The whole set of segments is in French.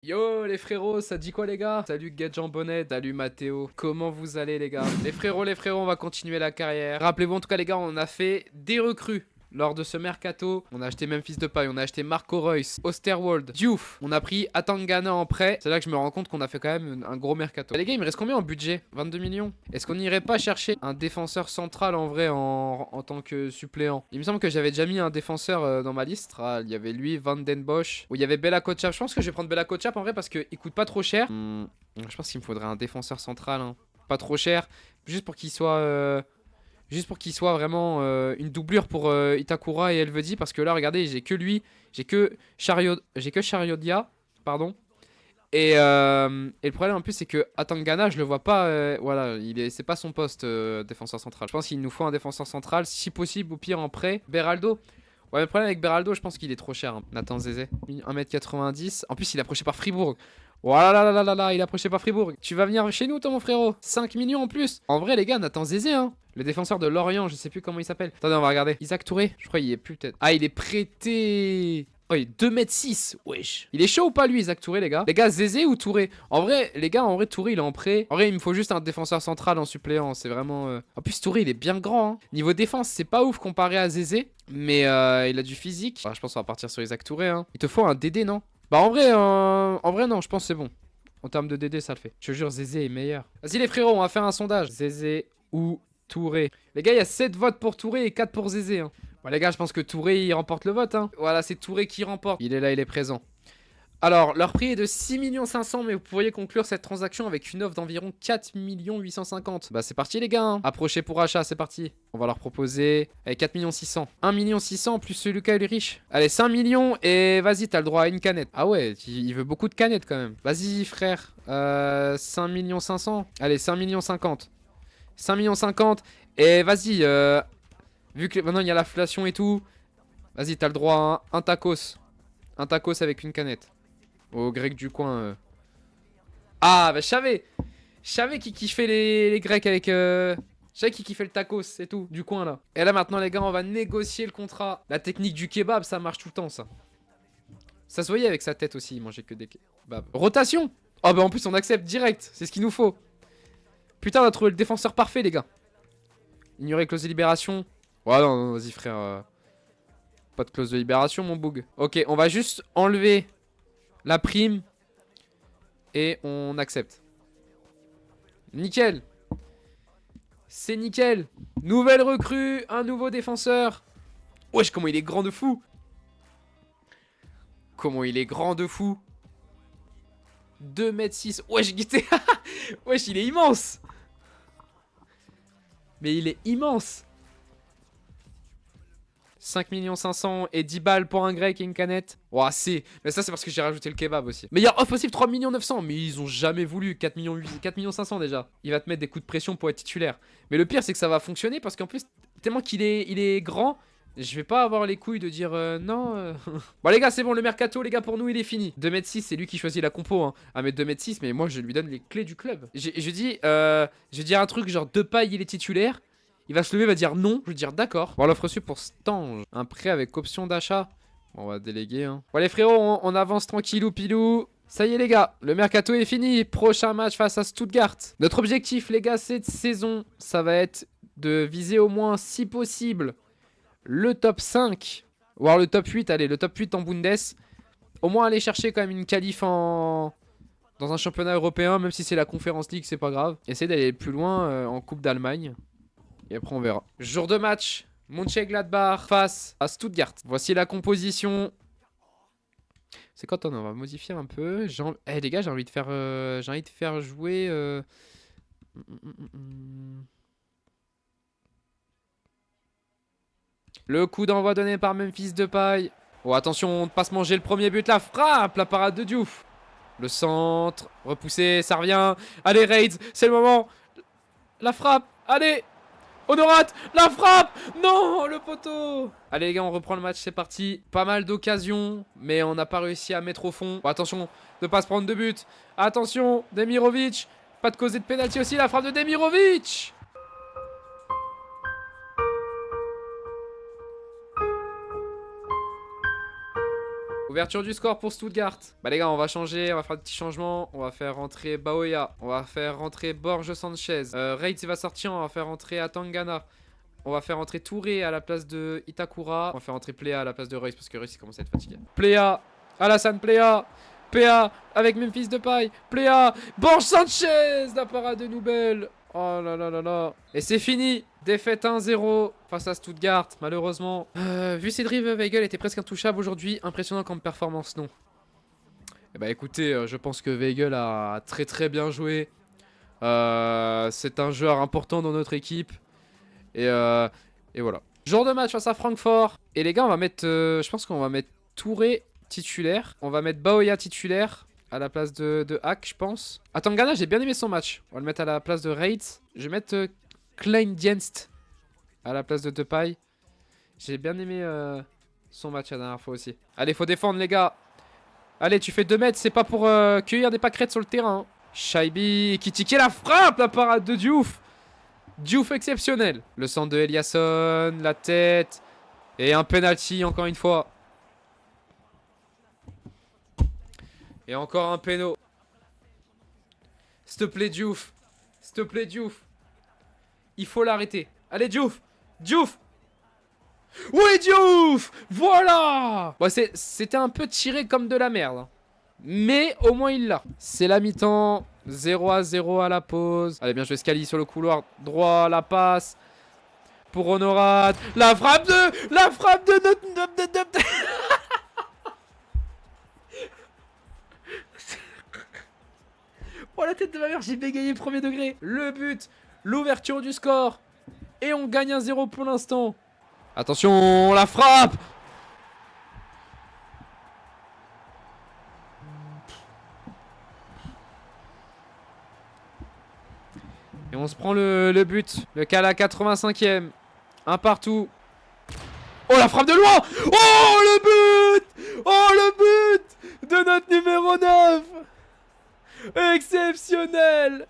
Yo les frérots, ça dit quoi les gars? Salut Gadjan Bonnet, salut Mathéo. Comment vous allez les gars? Les frérots, on va continuer la carrière. Rappelez-vous en tout cas les gars, on a fait des recrues. Lors de ce mercato, on a acheté Memphis Depay, on a acheté Marco Reus, Osterwolde, Diouf. On a pris Atangana en prêt. C'est là que je me rends compte qu'on a fait quand même un gros mercato. Les gars, il me reste combien en budget? 22 millions. Est-ce qu'on n'irait pas chercher un défenseur central en vrai en tant que suppléant? Il me semble que j'avais déjà mis un défenseur dans ma liste. Il y avait lui, Van Den Bosch. Ou il y avait Bella Kotchap. Je pense que je vais prendre Bella Kotchap en vrai parce qu'il coûte pas trop cher. Je pense qu'il me faudrait un défenseur central. Hein. Pas trop cher. Juste pour qu'il soit... Juste pour qu'il soit vraiment une doublure pour Itakura et Elvedi. Parce que là, regardez, j'ai que lui. J'ai que Chariodia. Pardon. Et le problème en plus, c'est que Atangana, je le vois pas. Voilà, c'est pas son poste défenseur central. Je pense qu'il nous faut un défenseur central. Si possible, au pire, en prêt. Beraldo. Ouais, le problème avec Beraldo, je pense qu'il est trop cher. Hein. Nathan Zézé. 1m90. En plus, il est approché par Fribourg. Voilà, là, là, là, là, il est approché par Fribourg. Tu vas venir chez nous, toi, mon frérot. 5 millions en plus. En vrai, les gars, Nathan Zézé, hein. Le défenseur de Lorient, je sais plus comment il s'appelle. Attendez, on va regarder. Isaac Touré, je crois qu'il y est plus peut-être. Ah, il est prêté. Oh, il est 2m6. Wesh. Il est chaud ou pas, lui, Isaac Touré, les gars? Les gars, Zézé ou Touré? En vrai, les gars, en vrai, Touré, il est en prêt. En vrai, il me faut juste un défenseur central en suppléant. C'est vraiment. En plus, Touré, il est bien grand. Hein. Niveau défense, c'est pas ouf comparé à Zézé. Mais il a du physique. Bah, je pense qu'on va partir sur Isaac Touré. Hein. Il te faut un DD, non? Bah, en vrai, non, je pense que c'est bon. En termes de DD, ça le fait. Je te jure, Zézé est meilleur. Vas-y, les frérots, on va faire un sondage. Zézé ou Touré? Les gars, il y a 7 votes pour Touré et 4 pour Zézé. Hein. Bon, les gars, je pense que Touré, il remporte le vote. Hein. Voilà, c'est Touré qui remporte. Il est là, il est présent. Alors, leur prix est de 6 500 000, mais vous pourriez conclure cette transaction avec une offre d'environ 4 850 000. Bah, c'est parti, les gars. Hein. Approchez pour achat, c'est parti. On va leur proposer 4 600 000. 1 600 000 plus ce Lucas Ulrich. Allez, 5 millions et vas-y, t'as le droit à une canette. Ah ouais, il veut beaucoup de canettes quand même. Vas-y, frère. 5 500 000. Allez, 5 50 000. 5 50 000. Et vas-y, vu que maintenant il y a l'inflation et tout, vas-y, t'as le droit à un tacos. Un tacos avec une canette. Au grec du coin. Ah, bah je savais. Je savais qui kiffait les grecs avec... Je savais qui kiffait le tacos et tout, du coin là. Et là maintenant les gars, on va négocier le contrat. La technique du kebab, ça marche tout le temps ça. Ça se voyait avec sa tête aussi, il mangeait que des kebabs. Rotation. Oh bah en plus on accepte direct, c'est ce qu'il nous faut. Putain, on a trouvé le défenseur parfait les gars. Ignorer clause de libération. Ouais non, non vas-y frère. Pas de clause de libération mon boug. Ok, on va juste enlever la prime. Et on accepte. Nickel. C'est nickel. Nouvelle recrue, un nouveau défenseur. Wesh, comment il est grand de fou. Comment il est grand de fou. 2m6. Wesh, wesh, il est immense. Mais il est immense. 5 500 000 et 10 balles pour un grec et une canette. Ouah, c'est... Mais ça, c'est parce que j'ai rajouté le kebab aussi. Mais il y a off possible 3 900 000. Mais ils ont jamais voulu. 4 500 000 déjà. Il va te mettre des coups de pression pour être titulaire. Mais le pire, c'est que ça va fonctionner parce qu'en plus, tellement qu'il est grand, je vais pas avoir les couilles de dire non. Bon, les gars, c'est bon. Le mercato, les gars, pour nous, il est fini. 2m6, c'est lui qui choisit la compo. Hein. 1m2m6, mais moi, je lui donne les clés du club. Je vais dire un truc genre Depay, il est titulaire. Il va se lever, il va dire non. Je vais dire d'accord. Bon, l'offre reçue pour Stange. Un prêt avec option d'achat. Bon, on va déléguer. Hein. Bon, les frérots, on avance tranquillou pilou. Ça y est, les gars. Le mercato est fini. Prochain match face à Stuttgart. Notre objectif, les gars, cette saison, ça va être de viser au moins, si possible, le top 5. Voire le top 8. Allez, le top 8 en Bundes. Au moins aller chercher quand même une qualif dans un championnat européen. Même si c'est la Conference League, c'est pas grave. Essayer d'aller plus loin en Coupe d'Allemagne. Et après on verra. Jour de match, Mönchengladbach face à Stuttgart. Voici la composition. C'est quand on va modifier un peu. Eh les gars, j'ai envie de faire jouer. Le coup d'envoi donné par Memphis Depay. Oh attention, on ne pas se manger le premier but. La frappe, la parade de Diouf. Le centre, repoussé, ça revient. Allez Raids, c'est le moment. La frappe, allez. Honorat, la frappe. Non, le poteau. Allez les gars, on reprend le match, c'est parti. Pas mal d'occasions, mais on n'a pas réussi à mettre au fond. Bon, attention de ne pas se prendre de but. Attention, Demirovic. Pas de causer de pénalty aussi, la frappe de Demirovic. Ouverture du score pour Stuttgart. Bah les gars, on va changer, on va faire des petits changements. On va faire rentrer Baoya. On va faire rentrer Borges Sanchez. Reitz il va sortir, on va faire rentrer Atangana. On va faire rentrer Touré à la place de Itakura. On va faire rentrer Plea à la place de Reus parce que Reus il commence à être fatigué. Plea, Alassane Plea. Plea avec Memphis Depay. Plea, Borges Sanchez. La parade de Noubel. Oh là là là là. Et c'est fini. Défaite 1-0 face à Stuttgart, malheureusement. Vu Cédric Weigl était presque intouchable aujourd'hui. Impressionnant comme performance, non? Eh bah écoutez, je pense que Weigl a très très bien joué. C'est un joueur important dans notre équipe. Et voilà. Jour de match face à Francfort. Et les gars, on va mettre... je pense qu'on va mettre Touré titulaire. On va mettre Baoya titulaire. À la place de Hack, je pense. Atangana, j'ai bien aimé son match. On va le mettre à la place de Reitz. Je vais mettre Kleindienst à la place de Depay. J'ai bien aimé son match la dernière fois aussi. Allez, faut défendre, les gars. Allez, tu fais 2 mètres. C'est pas pour cueillir des pâquerettes sur le terrain. Hein. Shaibi qui tiquait la frappe, la parade de Diouf. Diouf exceptionnel. Le centre de Eliasson, la tête. Et un penalty encore une fois. Et encore un péno. S'il te plaît, Diouf. S'il te plaît, Diouf. Il faut l'arrêter. Allez, Diouf. Diouf. Oui, Diouf. Voilà. Bon, c'était un peu tiré comme de la merde. Hein. Mais au moins, il l'a. C'est la mi-temps. 0-0 à la pause. Allez, bien joué, Scali sur le couloir droit. La passe. Pour Honorat. La frappe de notre... Oh la tête de ma mère, j'ai bégayé premier degré. Le but, l'ouverture du score. Et on gagne 1-0 pour l'instant. Attention, la frappe. Et on se prend le but. Le cal à 85e. Un partout. Oh la frappe de loin. Oh le but. Oh le but de notre numéro 9. Exceptionnel.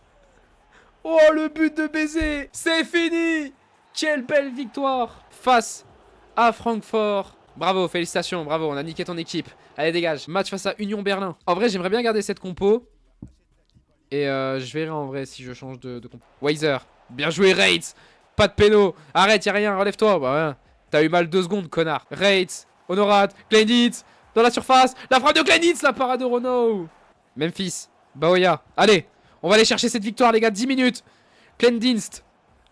Oh le but de baiser. C'est fini. Quelle belle victoire face à Francfort. Bravo, félicitations, bravo, on a niqué ton équipe. Allez, dégage. Match face à Union Berlin. En vrai, j'aimerais bien garder cette compo. Et je verrai en vrai si je change de compo. Weiser, bien joué, Reitz. Pas de péno. Arrête, y'a rien, relève-toi. Bah ouais. T'as eu mal 2 secondes, connard. Reitz, Honorat, Kleindienst. Dans la surface. La frappe de Kleindienst, la parade de Renault. Memphis, Baoya. Allez, on va aller chercher cette victoire, les gars. 10 minutes. Kleindienst.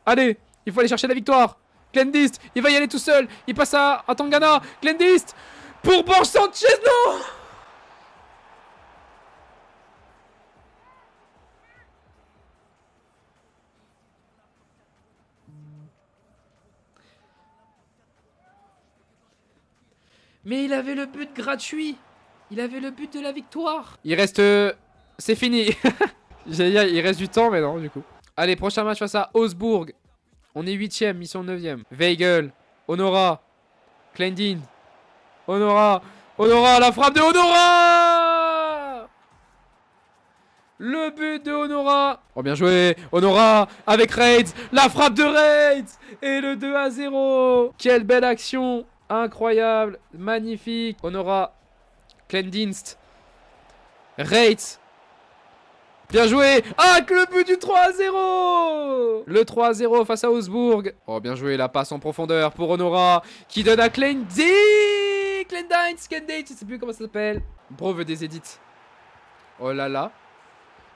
Allez, il faut aller chercher la victoire. Kleindienst, il va y aller tout seul. Il passe à Tangana. Kleindienst. Pour Borges Sanchez, non. Mais il avait le but gratuit. Il avait le but de la victoire. Il reste... c'est fini. J'allais dire, il reste du temps, mais non, du coup. Allez, prochain match face à Augsbourg. On est 8ème, ils sont 9ème. Weigl, Honora, Kleindienst. Honora, la frappe de Honora. Le but de Honora. Oh, bien joué. Honora avec Reitz. La frappe de Reitz. Et le 2-0. Quelle belle action. Incroyable. Magnifique. Honora. Kleindienst. Reitz. Bien joué. Ah, que le but du 3-0. Le 3-0 face à Augsbourg. Oh, bien joué. La passe en profondeur pour Honora. Qui donne à Kleindienst. Je sais plus comment ça s'appelle. Bro veut des edits. Oh là là.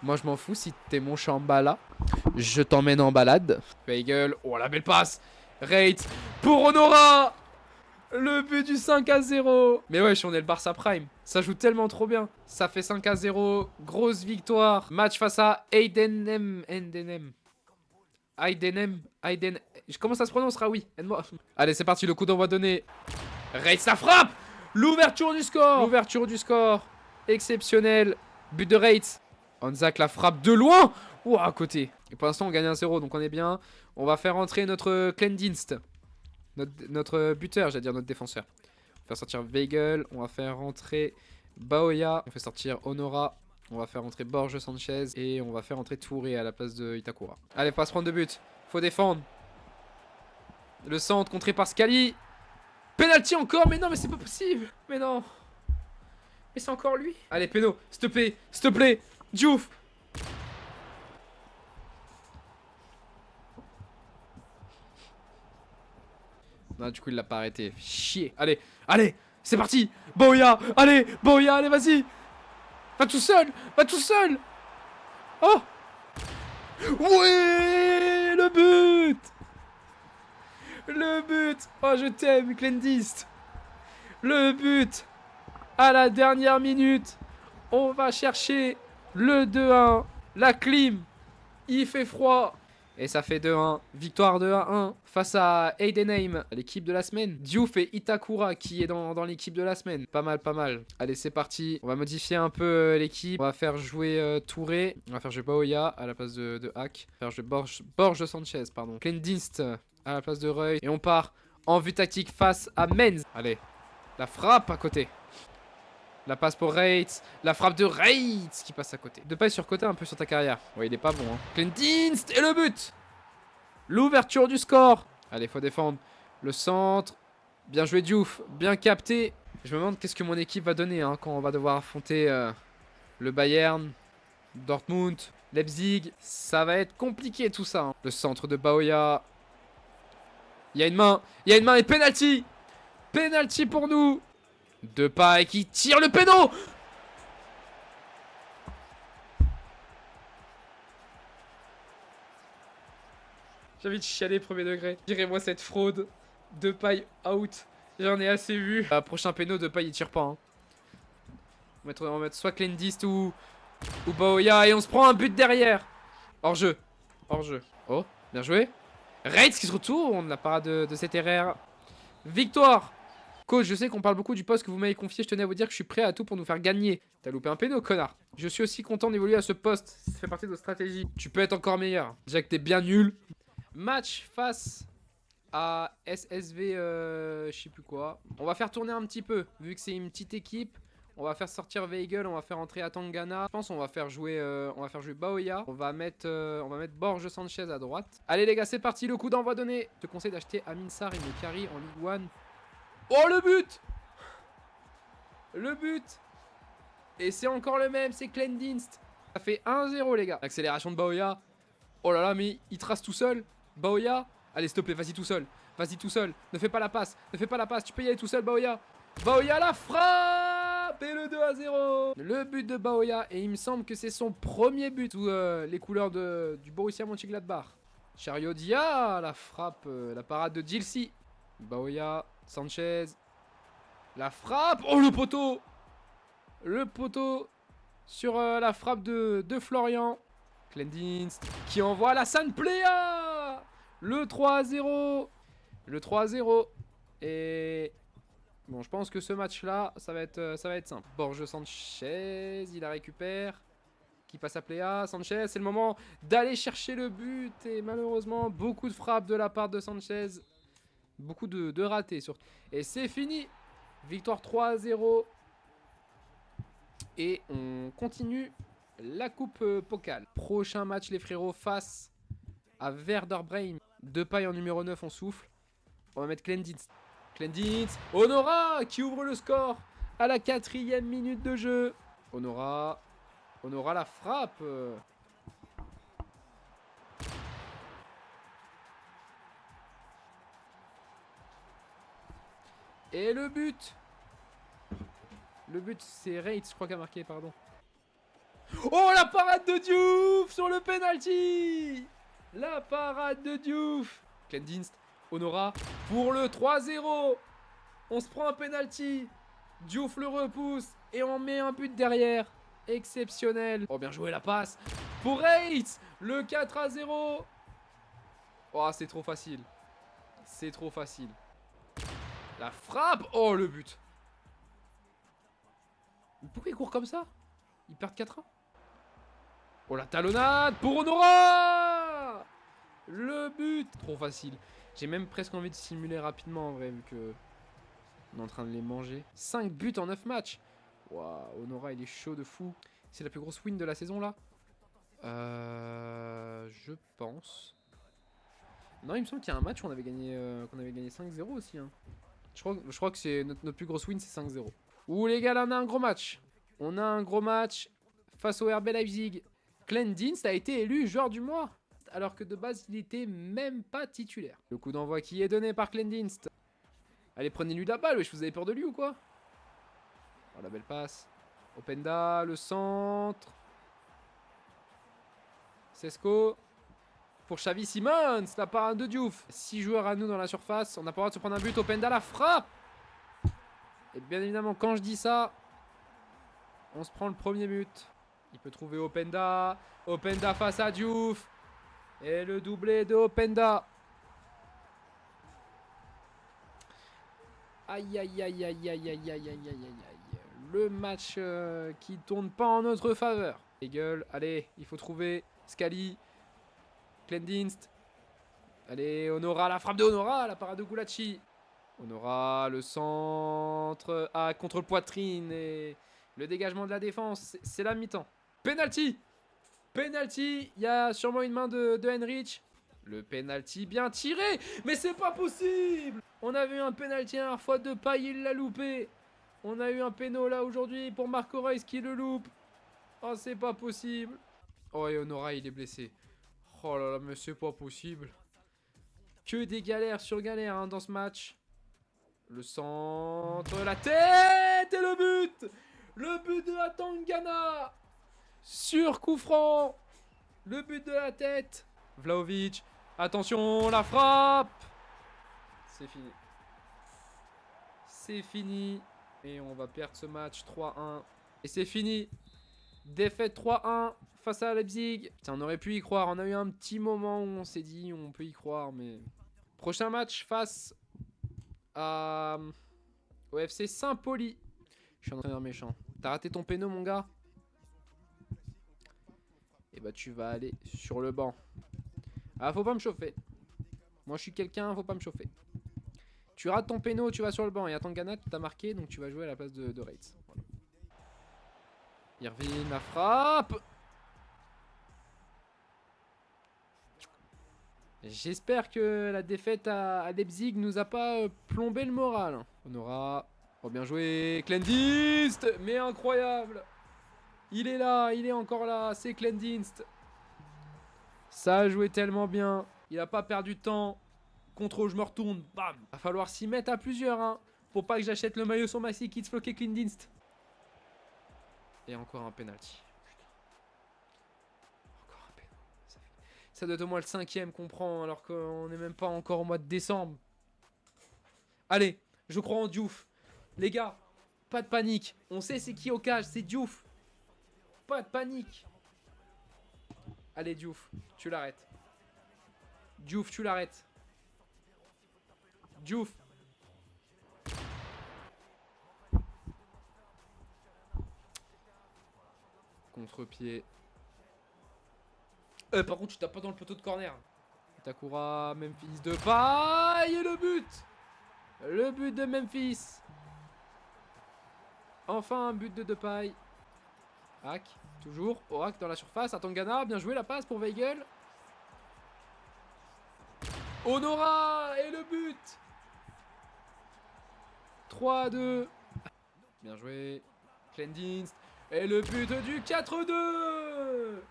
Moi je m'en fous si t'es mon chambala. Je t'emmène en balade. Weigl. Oh la belle passe. Reitz pour Honora. Le but du 5-0. Mais wesh, on est le Barça Prime. Ça joue tellement trop bien. Ça fait 5-0. Grosse victoire. Match face à Heidenheim. Comment ça se prononcera? Oui. Allez, c'est parti. Le coup d'envoi donné. Reitz, ça frappe. L'ouverture du score. Exceptionnel. But de Reitz. Onzak, la frappe de loin. Ouah, à côté. Et pour l'instant, on gagne 1-0. Donc on est bien. On va faire entrer notre Kleindienst. Notre buteur, j'allais dire notre défenseur. On va faire sortir Weigl. On va faire rentrer Baoya. On fait sortir Honora. On va faire rentrer Borges Sanchez. Et on va faire rentrer Touré à la place de Itakura. Allez, pas se prendre de but. Faut défendre. Le centre contré par Scali. Penalty encore. Mais non, mais c'est pas possible. Mais non. Mais c'est encore lui. Allez, péno, s'il te plaît, s'il te plaît. Diouf. Non, du coup, il l'a pas arrêté. Chier. Allez, allez, c'est parti. Boya, allez, vas-y. Va tout seul, va tout seul. Oh. Ouais, le but. Le but. Oh, je t'aime, Clendist. Le but. À la dernière minute. On va chercher le 2-1. La clim. Il fait froid. Et ça fait 2-1. Victoire 2-1 face à Heidenheim, l'équipe de la semaine. Diouf et Itakura qui est dans l'équipe de la semaine. Pas mal, pas mal. Allez, c'est parti. On va modifier un peu l'équipe. On va faire jouer Touré. On va faire jouer Baoya à la place de Hack. On va faire jouer Borges Sanchez, pardon. Clendist à la place de Reuil. Et on part en vue tactique face à Menz. Allez, la frappe à côté. La passe pour Reitz. La frappe de Reitz qui passe à côté. De pas être surcoté un peu sur ta carrière. Ouais, il est pas bon. Hein. Clendist et le but. L'ouverture du score. Allez, faut défendre. Le centre. Bien joué Diouf. Bien capté. Je me demande qu'est-ce que mon équipe va donner hein, quand on va devoir affronter le Bayern, Dortmund, Leipzig. Ça va être compliqué tout ça. Hein. Le centre de Baoya. Il y a une main. Il y a une main et penalty. Penalty pour nous. Depay qui tire le péno. J'ai envie de chialer premier degré. Direz-moi cette fraude. Depay out. J'en ai assez vu. Prochain péno, Depay il tire pas. Hein. On va mettre soit Clendist ou Baoya et on se prend un but derrière. Hors jeu. Hors jeu. Oh, bien joué. Reitz qui se retourne. La parade de cette erreur. Victoire. Coach, je sais qu'on parle beaucoup du poste que vous m'avez confié. Je tenais à vous dire que je suis prêt à tout pour nous faire gagner. T'as loupé un péno, connard. Je suis aussi content d'évoluer à ce poste. Ça fait partie de nos stratégies. Tu peux être encore meilleur. Déjà que t'es bien nul. Match face à SSV, je sais plus quoi. On va faire tourner un petit peu. Vu que c'est une petite équipe. On va faire sortir Weigl, on va faire entrer Atangana. Je pense qu'on va faire jouer Baoya. On va mettre Borges Sanchez à droite. Allez les gars, c'est parti, le coup d'envoi donné. Je te conseille d'acheter Amin Sarr et Mekari en Ligue 1. Oh le but. Le but. Et c'est encore le même, c'est Clendist. Ça fait 1-0 les gars. Accélération de Baoya. Oh là là, mais il trace tout seul. Baoya. Allez, s'il te plaît, vas-y tout seul. Vas-y tout seul. Ne fais pas la passe. Ne fais pas la passe. Tu peux y aller tout seul, Baoya. Baoya la frappe. Et le 2-0. Le but de Baoya. Et il me semble que c'est son premier but sous les couleurs du Borussia Mönchengladbach. Chariodia. La frappe. La parade de Gilsi. Baoya. Sanchez. La frappe. Oh le poteau. Le poteau. Sur la frappe de Florian. Clendist qui envoie la Plea. Le 3-0. Le 3-0. Et bon, je pense que ce match-là, ça va être simple. Borges Sanchez, il la récupère. Qui passe à Plea. Sanchez, c'est le moment d'aller chercher le but. Et malheureusement, beaucoup de frappes de la part de Sanchez. Beaucoup de ratés surtout. Et c'est fini. Victoire 3-0. Et on continue la coupe Pokal. Prochain match les frérots face à Werder Bremen. Depay en numéro 9, on souffle. On va mettre Clendist. Clendist. Honora qui ouvre le score à la 4e minute de jeu. Honora la frappe. Et le but. Le but c'est Reitz je crois qui a marqué, pardon. Oh la parade de Diouf sur le penalty. La parade de Diouf. Clendist, Honora pour le 3-0. On se prend un penalty. Diouf le repousse et on met un but derrière. Exceptionnel. Oh bien joué la passe pour Reitz. Le 4-0. Oh c'est trop facile. C'est trop facile. La frappe. Oh le but. Pourquoi il court comme ça? Il perd 4-1. Oh la talonnade pour Honora. Le but. Trop facile. J'ai même presque envie de simuler rapidement en vrai vu que on est en train de les manger. 5 buts en 9 matchs. Waouh, Honora il est chaud de fou. C'est la plus grosse win de la saison là. Je pense. Non, il me semble qu'il y a un match où on avait gagné 5-0 aussi. Hein. Je crois que c'est notre plus grosse win, c'est 5-0. Ouh les gars, là on a un gros match. On a un gros match face au RB Leipzig. Clendienst a été élu joueur du mois, alors que de base, il était même pas titulaire. Le coup d'envoi qui est donné par Clendienst. Allez, prenez-lui la balle, wesh, vous avez peur de lui ou quoi? Oh, la belle passe. Openda, le centre. Sesko. Pour Xavi Simons, la parade de Diouf. 6 joueurs à nous dans la surface. On n'a pas le droit de se prendre un but. Openda, la frappe. Et bien évidemment, quand je dis ça, on se prend le premier but. Il peut trouver Openda. Openda face à Diouf. Et le doublé de Openda. Aïe, aïe, aïe, aïe, aïe, aïe, aïe, aïe, aïe, aïe, aïe. Le match qui tourne pas en notre faveur. Hegel, allez, il faut trouver Scali. Clendienst. Allez, Honora, la frappe de Honora, la parade de Gulacsi. Honora, le centre. Ah, contre le poitrine et le dégagement de la défense. C'est la mi-temps. Penalty. Penalty. Il y a sûrement une main de Henrich. Le penalty bien tiré. Mais c'est pas possible. On avait eu un penalty la dernière fois de paille, il l'a loupé. On a eu un péno là aujourd'hui pour Marco Reus qui le loupe. Oh, c'est pas possible. Oh, et Honora, il est blessé. Oh là là, mais c'est pas possible. Que des galères sur galères hein, dans ce match. Le centre, la tête et le but. Le but de la Tangana. Sur coup franc. Le but de la tête. Vlahovic. Attention, la frappe. C'est fini. C'est fini. Et on va perdre ce match 3-1. Et c'est fini. Défaite 3-1 face à Leipzig. Putain, on aurait pu y croire. On a eu un petit moment où on s'est dit on peut y croire, mais... Prochain match face à... au FC Saint-Pauli. Je suis un entraîneur méchant. T'as raté ton péno, mon gars? Et bah tu vas aller sur le banc. Ah, faut pas me chauffer. Moi, je suis quelqu'un, faut pas me chauffer. Tu rates ton péno, tu vas sur le banc. Et à Tangana, tu t'as marqué, donc tu vas jouer à la place de Reitz. Voilà. Irvine, la frappe. J'espère que la défaite à Leipzig nous a pas plombé le moral. On aura... Oh, bien joué. Clendienst. Mais incroyable. Il est là, il est encore là. C'est Clendienst. Ça a joué tellement bien. Il a pas perdu de temps. Contrôle, je me retourne. Bam. Va falloir s'y mettre à plusieurs, hein. Pour pas que j'achète le maillot sur Maxi Kids floqué Clendienst. Et encore un penalty. Ça doit être au moins le 5ème qu'on prend alors qu'on n'est même pas encore au mois de décembre. Allez, je crois en Diouf. Les gars, pas de panique. On sait c'est qui au cage, c'est Diouf. Pas de panique. Allez Diouf, tu l'arrêtes. Diouf, tu l'arrêtes. Diouf. Contre-pied. Par contre, tu tapes pas dans le poteau de corner. Takura, Memphis de paille et le but. Le but de Memphis. Enfin un but de Depay. Hack, toujours. Hack dans la surface. Atangana, bien joué la passe pour Weigel. Honora et le but. 3-2. Bien joué. Clendienst. Et le but du 4-2.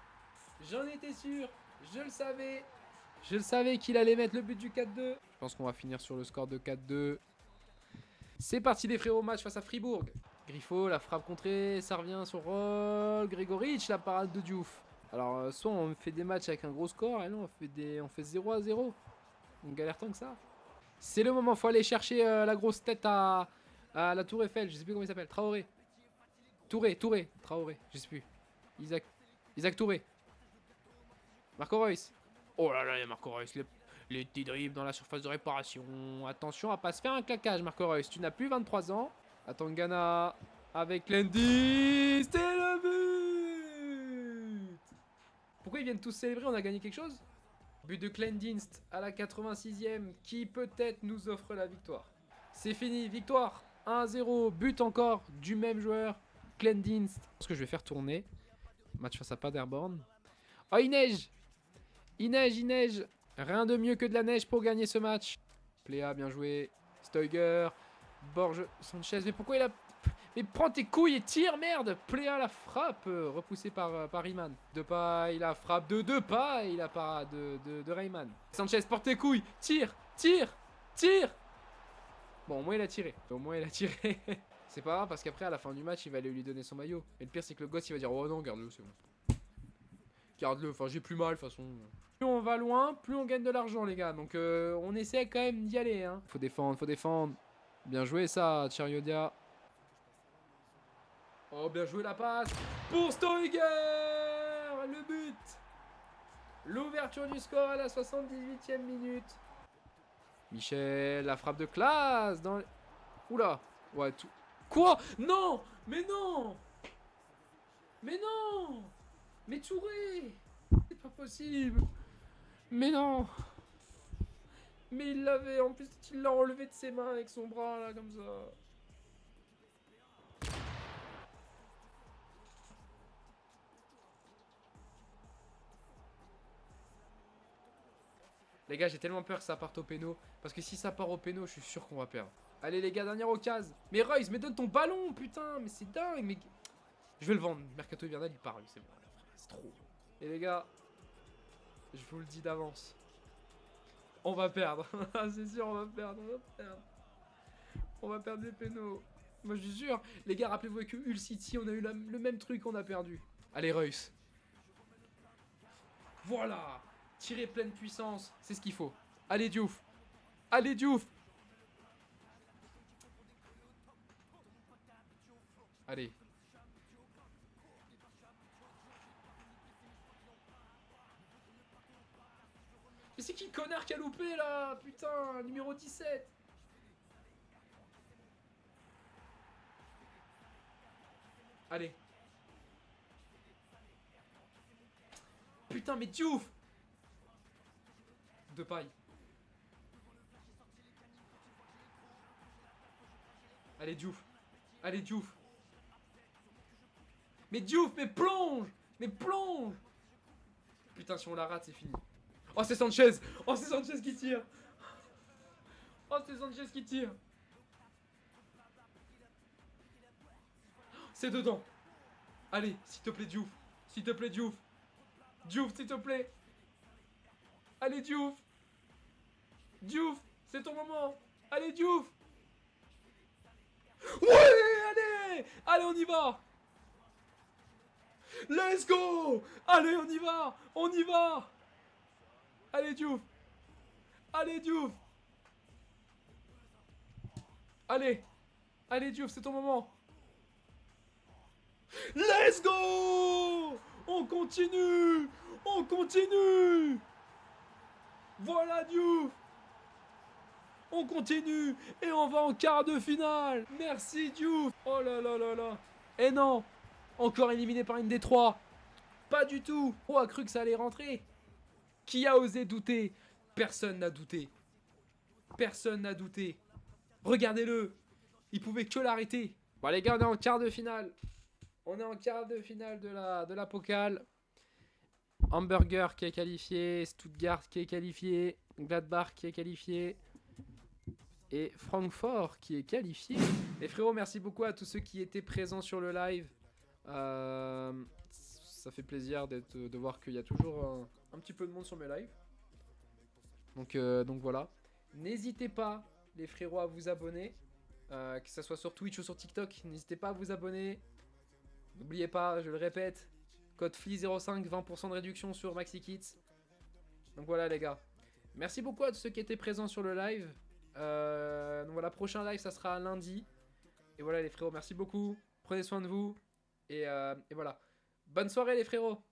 J'en étais sûr. Je le savais. Je le savais qu'il allait mettre le but du 4-2. Je pense qu'on va finir sur le score de 4-2. C'est parti les frérots, match face à Fribourg. Griffo, la frappe contrée, ça revient sur Roll. Grégoric, la parade de Diouf. Alors, soit on fait des matchs avec un gros score, et non, on fait 0-0. On galère tant que ça. C'est le moment, faut aller chercher la grosse tête à la Tour Eiffel. Je sais plus comment il s'appelle. Traoré. Touré. Traoré, je sais plus. Isaac Touré. Marco Reus. Oh là là, il y a Marco Reus. Les petits dribbles dans la surface de réparation. Attention à pas se faire un claquage, Marco Reus. Tu n'as plus 23 ans. Atangana avec Clendienst et le but. Pourquoi ils viennent tous célébrer? On a gagné quelque chose? But de Clendienst à la 86e qui peut-être nous offre la victoire. C'est fini, victoire 1-0. But encore du même joueur, Clendienst. Je pense que je vais faire tourner. Match face à Paderborn. Oh, il neige. Il neige. Rien de mieux que de la neige pour gagner ce match. Pléa, bien joué. Steuger. Borges, Sanchez. Mais pourquoi il a... Mais prends tes couilles et tire, merde. Pléa la frappe, repoussé par Iman. Depay, la frappe de Depay, la parade de Rayman. Sanchez, porte tes couilles, tire, tire, tire. Bon, au moins il a tiré. Au moins il a tiré. C'est pas grave parce qu'après à la fin du match il va aller lui donner son maillot. Et le pire c'est que le gosse il va dire oh non garde-le c'est bon. Garde-le, enfin j'ai plus mal de toute façon. Plus on va loin, plus on gagne de l'argent les gars. Donc on essaie quand même d'y aller hein. Faut défendre, faut défendre. Bien joué ça, Chiriodia. Oh bien joué la passe. Pour Stoiger. Le but. L'ouverture du score à la 78e minute. Michel, la frappe de classe dans... Oula. Ouais, tout... Quoi? Non! Mais non! Mais non! Mais Touré! C'est pas possible! Mais non! Mais il l'avait, en plus il l'a enlevé de ses mains avec son bras là, comme ça. Les gars, j'ai tellement peur que ça parte au péno. Parce que si ça part au péno, je suis sûr qu'on va perdre. Allez les gars, dernière occasion. Mais Royce, mais donne ton ballon, putain! Mais c'est dingue, mais... Je vais le vendre. Mercato hivernal, il part, lui, c'est bon. C'est trop. Et les gars, je vous le dis d'avance. On va perdre. C'est sûr, on va perdre. On va perdre. On va perdre des pénaux. Moi, je suis sûr. Les gars, rappelez-vous que Hull City, on a eu le même truc, on a perdu. Allez, Reus. Voilà. Tirer pleine puissance. C'est ce qu'il faut. Allez, Diouf. Allez, Diouf. Allez. Mais c'est qui le connard qui a loupé là? Putain, numéro 17. Allez. Putain, mais Diouf. De paille. Allez, Diouf. Allez, Diouf. Mais Diouf, mais plonge. Mais plonge. Putain, si on la rate, c'est fini. Oh, c'est Sanchez. Oh, c'est Sanchez qui tire. Oh, c'est Sanchez qui tire. C'est dedans. Allez, s'il te plaît, Diouf. S'il te plaît, Diouf. Diouf, s'il te plaît. Allez, Diouf. Diouf, c'est ton moment. Allez, Diouf. Ouais, allez. Allez, on y va. Let's go. Allez, on y va. On y va. Allez, Diouf. Allez, Diouf. Allez. Allez, Diouf, c'est ton moment. Let's go. On continue. On continue. Voilà, Diouf. On continue. Et on va en quart de finale. Merci, Diouf. Oh là là là là. Et non. Encore éliminé par une des trois. Pas du tout. On a cru que ça allait rentrer. Qui a osé douter? Personne n'a douté. Personne n'a douté. Regardez-le. Il pouvait que l'arrêter. Bon les gars, on est en quart de finale. On est en quart de finale de la Pokal. Hamburger qui est qualifié. Stuttgart qui est qualifié. Gladbach qui est qualifié. Et Francfort qui est qualifié. Et frérot, merci beaucoup à tous ceux qui étaient présents sur le live. Ça fait plaisir de voir qu'il y a toujours un petit peu de monde sur mes lives. Donc voilà. N'hésitez pas, les frérots, à vous abonner. Que ce soit sur Twitch ou sur TikTok. N'hésitez pas à vous abonner. N'oubliez pas, je le répète, code FLI05, 20% de réduction sur MaxiKits. Donc voilà les gars. Merci beaucoup à tous ceux qui étaient présents sur le live. Donc voilà, prochain live, ça sera lundi. Et voilà les frérots, merci beaucoup. Prenez soin de vous. Et voilà. Bonne soirée les frérots.